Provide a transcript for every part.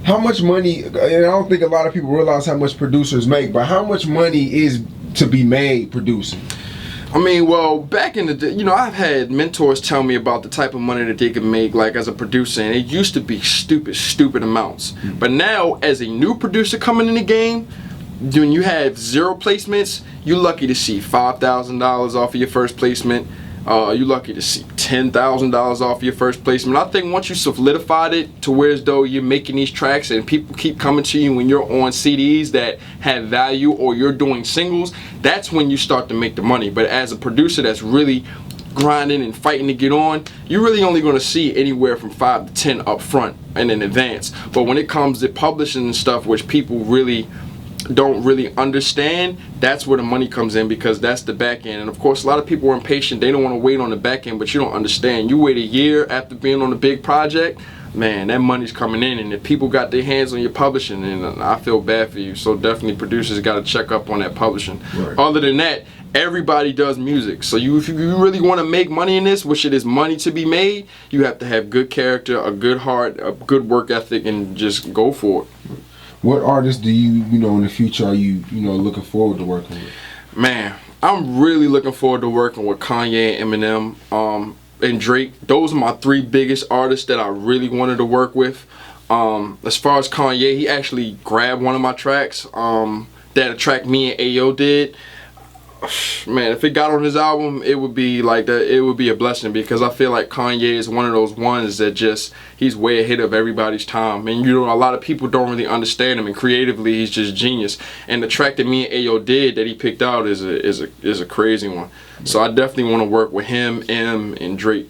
How much money, and I don't think a lot of people realize how much producers make, but how much money is to be made producing? I mean, well, back in the day, you know, I've had mentors tell me about the type of money that they can make, like as a producer, and it used to be stupid amounts. But now, as a new producer coming in the game, when you have 0 placements, you're lucky to see $5,000 off of your first placement. You're lucky to see $10,000 off your first placement. I think once you solidified it to where as though you're making these tracks and people keep coming to you when you're on CDs that have value or you're doing singles, that's when you start to make the money. But as a producer that's really grinding and fighting to get on, you're really only going to see anywhere from 5 to 10 up front and in advance. But when it comes to publishing and stuff, which people really don't really understand, that's where the money comes in, because that's the back end. And of course, a lot of people are impatient. They don't want to wait on the back end, but you don't understand. You wait a year after being on a big project, man, that money's coming in. And if people got their hands on your publishing, and I feel bad for you. So definitely producers got to check up on that publishing. Right. Other than that, everybody does music. So if you really want to make money in this, which it is money to be made, you have to have good character, a good heart, a good work ethic, and just go for it. What artists do you know, in the future are you looking forward to working with? Man, I'm really looking forward to working with Kanye, Eminem, and Drake. Those are my 3 biggest artists that I really wanted to work with. As far as Kanye, he actually grabbed one of my tracks, that a track me and Ayo did. Man, if it got on his album, it would be like that. It would be a blessing, because I feel like Kanye is one of those ones that just, he's way ahead of everybody's time. And you know, a lot of people don't really understand him, and creatively he's just genius. And the track that me and Ayo did that he picked out is a crazy one. So I definitely want to work with him, M, and Drake.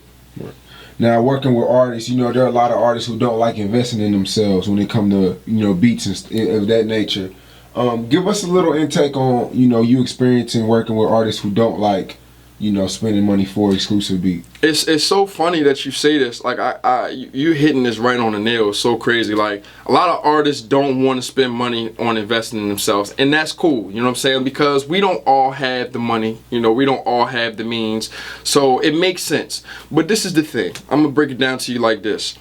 Now, working with artists, there are a lot of artists who don't like investing in themselves when it comes to beats and of that nature. Give us a little intake on, you experiencing working with artists who don't like, spending money for exclusive beat. It's so funny that you say this. Like, you hitting this right on the nail. It's so crazy. Like, a lot of artists don't want to spend money on investing in themselves, and that's cool. You know what I'm saying? Because we don't all have the money. We don't all have the means. So it makes sense. But this is the thing. I'm gonna break it down to you like this.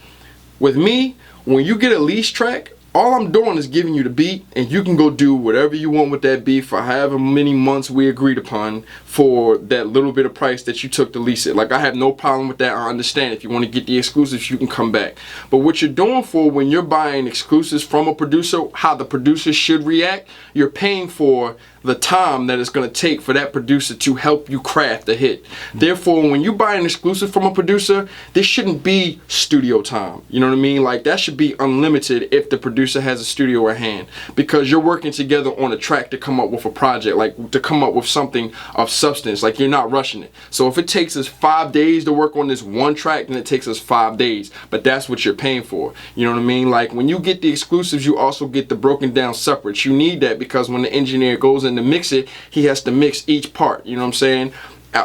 With me, when you get a lease track, all I'm doing is giving you the beat, and you can go do whatever you want with that beat for however many months we agreed upon for that little bit of price that you took to lease it. Like, I have no problem with that. I understand. If you want to get the exclusives, you can come back. But what you're doing for when you're buying exclusives from a producer, how the producer should react, you're paying for the time that it's going to take for that producer to help you craft a hit. Therefore, when you buy an exclusive from a producer, this shouldn't be studio time. You know what I mean? Like, that should be unlimited if the producer has a studio at hand, because you're working together on a track to come up with a project, like to come up with something of substance. Like, you're not rushing it. So if it takes us 5 days to work on this one track, then it takes us 5 days. But that's what you're paying for. You know what I mean? Like, when you get the exclusives, you also get the broken down separate. You need that, because when the engineer goes in to mix it, he has to mix each part. You know what I'm saying?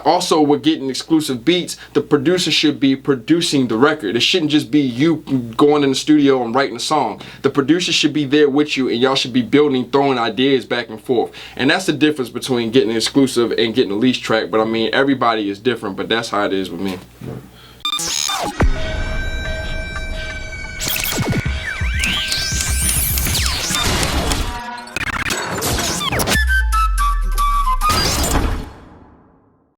Also, with getting exclusive beats, the producer should be producing the record. It shouldn't just be you going in the studio and writing a song. The producer should be there with you, and y'all should be building, throwing ideas back and forth. And that's the difference between getting exclusive and getting a lease track. But I mean, everybody is different, but that's how it is with me.